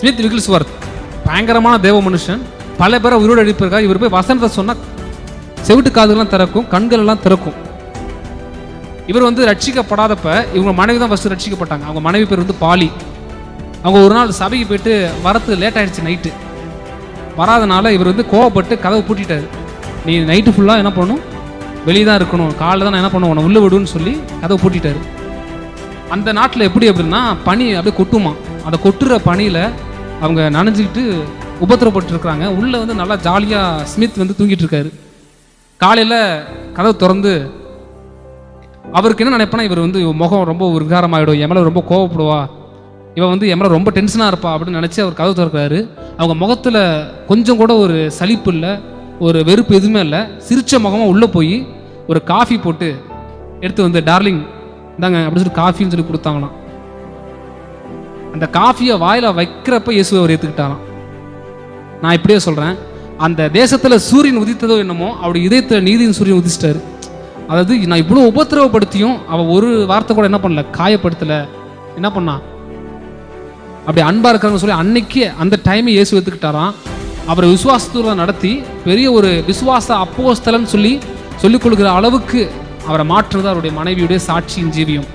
Smith விகில்ஸ்வர்த் பயங்கரமான தேவ மனுஷன், பல பேரை உயிரோடு அடிப்பிருக்கார். இவர் போய் வசனத்தை சொன்னால் செவிட்டு காதுகள்லாம் திறக்கும், கண்கள் எல்லாம் திறக்கும். இவர் வந்து ரட்சிக்கப்படாதப்ப இவங்க மனைவி தான் ஃபஸ்ட்டு ரட்சிக்கப்பட்டாங்க. அவங்க மனைவி பேர் வந்து பாலி. அவங்க ஒரு நாள் சபைக்கு போயிட்டு வரத்து லேட் ஆகிடுச்சு, நைட்டு வராதனால இவர் வந்து கோவப்பட்டு கதவை பூட்டிட்டார். நீ நைட்டு ஃபுல்லாக என்ன பண்ணணும், வெளியே தான் இருக்கணும், காலையில் தான் நான் என்ன பண்ணுவேன் உன்னை உள்ளே விடுன்னு சொல்லி கதவை பூட்டிட்டார். அந்த நாட்டில் எப்படி அப்படின்னா பனி அப்படியே கொட்டுமா, அந்த கொட்டுற பனியில் அவங்க நனைஞ்சிக்கிட்டு உபத்திரப்பட்டுருக்குறாங்க. உள்ளே வந்து நல்லா ஜாலியாக ஸ்மித் வந்து தூங்கிட்டு இருக்காரு. காலையில் கதவு திறந்து அவருக்கு என்ன நினைப்பேன்னா, இவர் வந்து முகம் ரொம்ப ஒரு விகாரமாகிடும், என் மேலே ரொம்ப கோவப்படுவா, இவன் வந்து என் மேலே ரொம்ப டென்ஷனாக இருப்பா அப்படின்னு நினச்சி அவர் கதவு திறக்கிறாரு. அவங்க முகத்தில் கொஞ்சம் கூட ஒரு சலிப்பு இல்லை, ஒரு வெறுப்பு எதுவுமே இல்லை. சிரிச்ச முகமாக உள்ளே போய் ஒரு காஃபி போட்டு எடுத்து வந்து டார்லிங் இந்தாங்க அப்படின்னு சொல்லி காஃபின்னு சொல்லி கொடுத்தாங்களாம். அந்த காஃபியை வாயில் வைக்கிறப்ப இயேசுவை அவர் ஏற்றுக்கிட்டாராம். நான் இப்படியே சொல்கிறேன், அந்த தேசத்தில் சூரியன் உதித்ததோ என்னமோ அவருடைய இதயத்தில் நீதியின் சூரியன் உதிச்சிட்டாரு. அதாவது நான் இவ்வளோ உபத்திரவப்படுத்தியும் அவள் ஒரு வார்த்தை கூட என்ன பண்ணல, காயப்படுத்தலை. என்ன பண்ணா, அப்படி அன்பாக இருக்காருன்னு சொல்லி அன்னைக்கு அந்த டைமை இயேசு ஏற்றுக்கிட்டாராம். அவரை விசுவாசத்தோடு நடத்தி பெரிய ஒரு விசுவாச அப்போஸ்தலன்னு சொல்லிக் கொடுக்குற அளவுக்கு அவரை மாற்றுறது அவருடைய மனைவியுடைய சாட்சியின் ஜீவியம்.